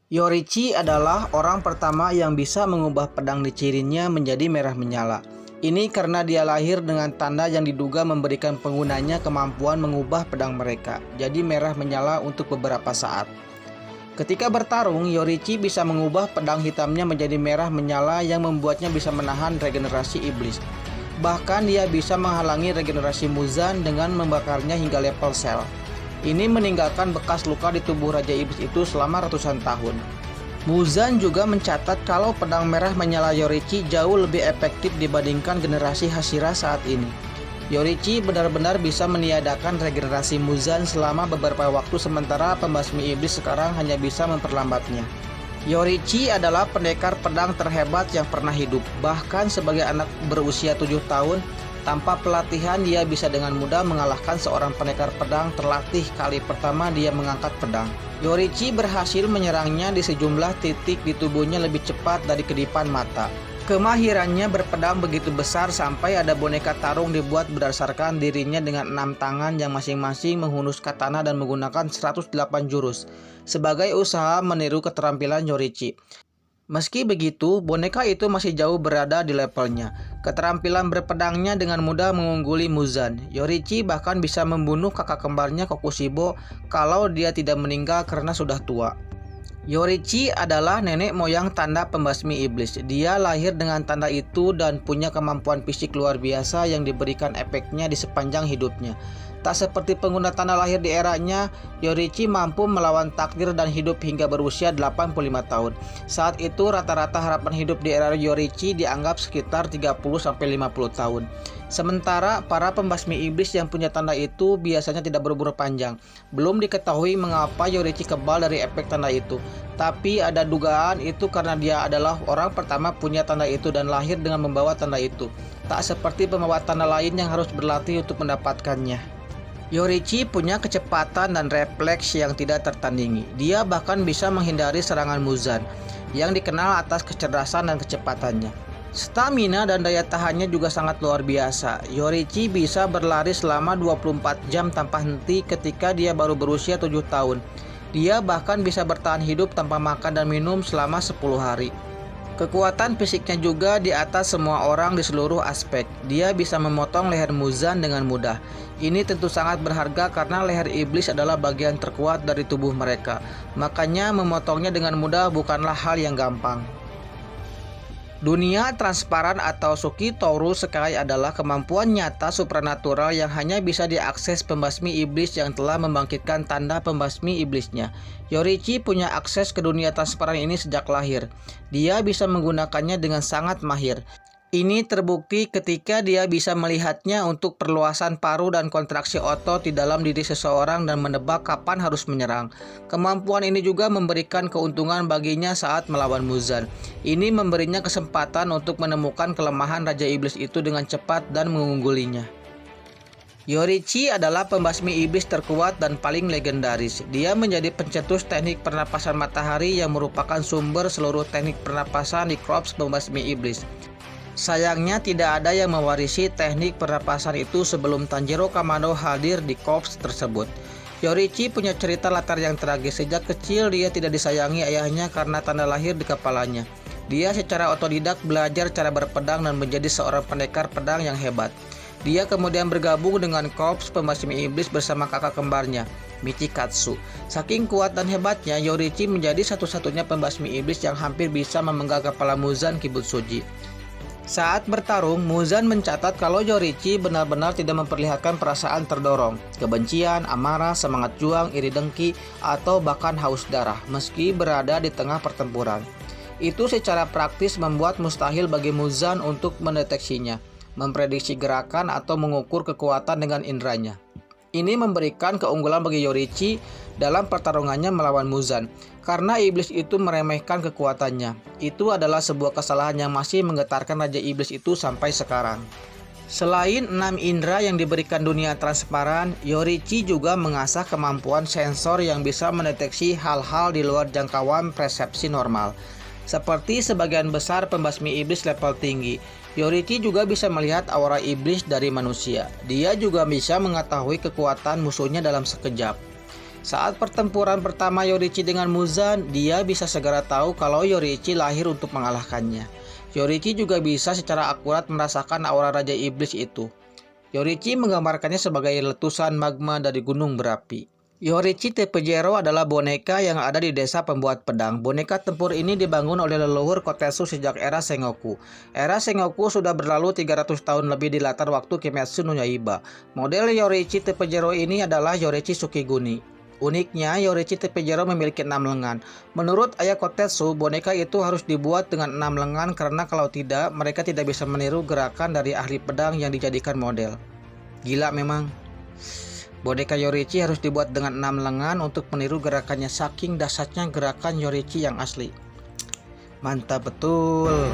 Yorichi adalah orang pertama yang bisa mengubah pedang di cirinya menjadi merah menyala. Ini karena dia lahir dengan tanda yang diduga memberikan penggunanya kemampuan mengubah pedang mereka jadi merah menyala untuk beberapa saat. Ketika bertarung, Yorichi bisa mengubah pedang hitamnya menjadi merah menyala yang membuatnya bisa menahan regenerasi iblis. Bahkan dia bisa menghalangi regenerasi Muzan dengan membakarnya hingga level sel. Ini meninggalkan bekas luka di tubuh Raja Iblis itu selama ratusan tahun. Muzan juga mencatat kalau pedang merah menyala Yorichi jauh lebih efektif dibandingkan generasi Hashira saat ini. Yorichi benar-benar bisa meniadakan regenerasi Muzan selama beberapa waktu, sementara pembasmi iblis sekarang hanya bisa memperlambatnya. Yorichi adalah pendekar pedang terhebat yang pernah hidup. Bahkan sebagai anak berusia 7 tahun, tanpa pelatihan dia bisa dengan mudah mengalahkan seorang pendekar pedang terlatih kali pertama dia mengangkat pedang. Yorichi berhasil menyerangnya di sejumlah titik di tubuhnya lebih cepat dari kedipan mata. Kemahirannya berpedang begitu besar sampai ada boneka tarung dibuat berdasarkan dirinya dengan 6 tangan yang masing-masing menghunus katana dan menggunakan 108 jurus sebagai usaha meniru keterampilan Yorichi. Meski begitu, boneka itu masih jauh berada di levelnya. Keterampilan berpedangnya dengan mudah mengungguli Muzan. Yorichi bahkan bisa membunuh kakak kembarnya Kokushibo kalau dia tidak meninggal karena sudah tua. Yorichi adalah nenek moyang tanda pembasmi iblis. Dia lahir dengan tanda itu dan punya kemampuan fisik luar biasa yang diberikan efeknya di sepanjang hidupnya. Tak seperti pengguna tanda lahir di eranya, Yorichi mampu melawan takdir dan hidup hingga berusia 85 tahun. Saat itu rata-rata harapan hidup di era Yorichi dianggap sekitar 30-50 tahun. Sementara para pembasmi iblis yang punya tanda itu biasanya tidak berumur panjang. Belum diketahui mengapa Yorichi kebal dari efek tanda itu. Tapi ada dugaan itu karena dia adalah orang pertama punya tanda itu dan lahir dengan membawa tanda itu. Tak seperti pembawa tanda lain yang harus berlatih untuk mendapatkannya. Yorichi punya kecepatan dan refleks yang tidak tertandingi. Dia bahkan bisa menghindari serangan Muzan yang dikenal atas kecerdasan dan kecepatannya. Stamina dan daya tahannya juga sangat luar biasa. Yorichi bisa berlari selama 24 jam tanpa henti ketika dia baru berusia 7 tahun. Dia bahkan bisa bertahan hidup tanpa makan dan minum selama 10 hari. Kekuatan fisiknya juga di atas semua orang di seluruh aspek. Dia bisa memotong leher Muzan dengan mudah. Ini tentu sangat berharga karena leher iblis adalah bagian terkuat dari tubuh mereka. Makanya memotongnya dengan mudah bukanlah hal yang gampang. Dunia transparan atau Tsukitoru Sky adalah kemampuan nyata supranatural yang hanya bisa diakses pembasmi iblis yang telah membangkitkan tanda pembasmi iblisnya. Yorichi punya akses ke dunia transparan ini sejak lahir. Dia bisa menggunakannya dengan sangat mahir. Ini terbukti ketika dia bisa melihatnya untuk perluasan paru dan kontraksi otot di dalam diri seseorang dan menebak kapan harus menyerang. Kemampuan ini juga memberikan keuntungan baginya saat melawan Muzan. Ini memberinya kesempatan untuk menemukan kelemahan Raja Iblis itu dengan cepat dan mengunggulinya. Yorichi adalah pembasmi iblis terkuat dan paling legendaris. Dia menjadi pencetus teknik pernapasan matahari yang merupakan sumber seluruh teknik pernapasan di korps pembasmi iblis. Sayangnya tidak ada yang mewarisi teknik pernapasan itu sebelum Tanjiro Kamado hadir di korps tersebut. Yorichi punya cerita latar yang tragis. Sejak kecil dia tidak disayangi ayahnya karena tanda lahir di kepalanya. Dia secara otodidak belajar cara berpedang dan menjadi seorang pendekar pedang yang hebat. Dia kemudian bergabung dengan korps pembasmi iblis bersama kakak kembarnya, Michikatsu. Saking kuat dan hebatnya, Yorichi menjadi satu-satunya pembasmi iblis yang hampir bisa memenggal kepala Muzan Kibutsuji. Saat bertarung, Muzan mencatat kalau Yorichi benar-benar tidak memperlihatkan perasaan terdorong, kebencian, amarah, semangat juang, iri dengki, atau bahkan haus darah meski berada di tengah pertempuran. Itu secara praktis membuat mustahil bagi Muzan untuk mendeteksinya, memprediksi gerakan atau mengukur kekuatan dengan inderanya. Ini memberikan keunggulan bagi Yorichi dalam pertarungannya melawan Muzan, karena iblis itu meremehkan kekuatannya. Itu adalah sebuah kesalahan yang masih menggetarkan Raja Iblis itu sampai sekarang. Selain 6 indera yang diberikan dunia transparan, Yorichi juga mengasah kemampuan sensor yang bisa mendeteksi hal-hal di luar jangkauan persepsi normal. Seperti sebagian besar pembasmi iblis level tinggi, Yorichi juga bisa melihat aura iblis dari manusia. Dia juga bisa mengetahui kekuatan musuhnya dalam sekejap. Saat pertempuran pertama Yorichi dengan Muzan, dia bisa segera tahu kalau Yorichi lahir untuk mengalahkannya. Yorichi juga bisa secara akurat merasakan aura Raja Iblis itu. Yorichi menggambarkannya sebagai letusan magma dari gunung berapi. Yorichi Tepejero adalah boneka yang ada di desa pembuat pedang. Boneka tempur ini dibangun oleh leluhur Kotetsu sejak era Sengoku. Era Sengoku sudah berlalu 300 tahun lebih di latar waktu Kimetsu no Yaiba. Model Yorichi Tepejero ini adalah Yorichi Tsukiguni. Uniknya, Yorichi Tepejero memiliki 6 lengan. Menurut ayah Kotetsu, boneka itu harus dibuat dengan 6 lengan karena kalau tidak, mereka tidak bisa meniru gerakan dari ahli pedang yang dijadikan model. Gila memang. Boneka Yorichi harus dibuat dengan 6 lengan untuk meniru gerakannya, saking dahsyatnya gerakan Yorichi yang asli. Mantap betul.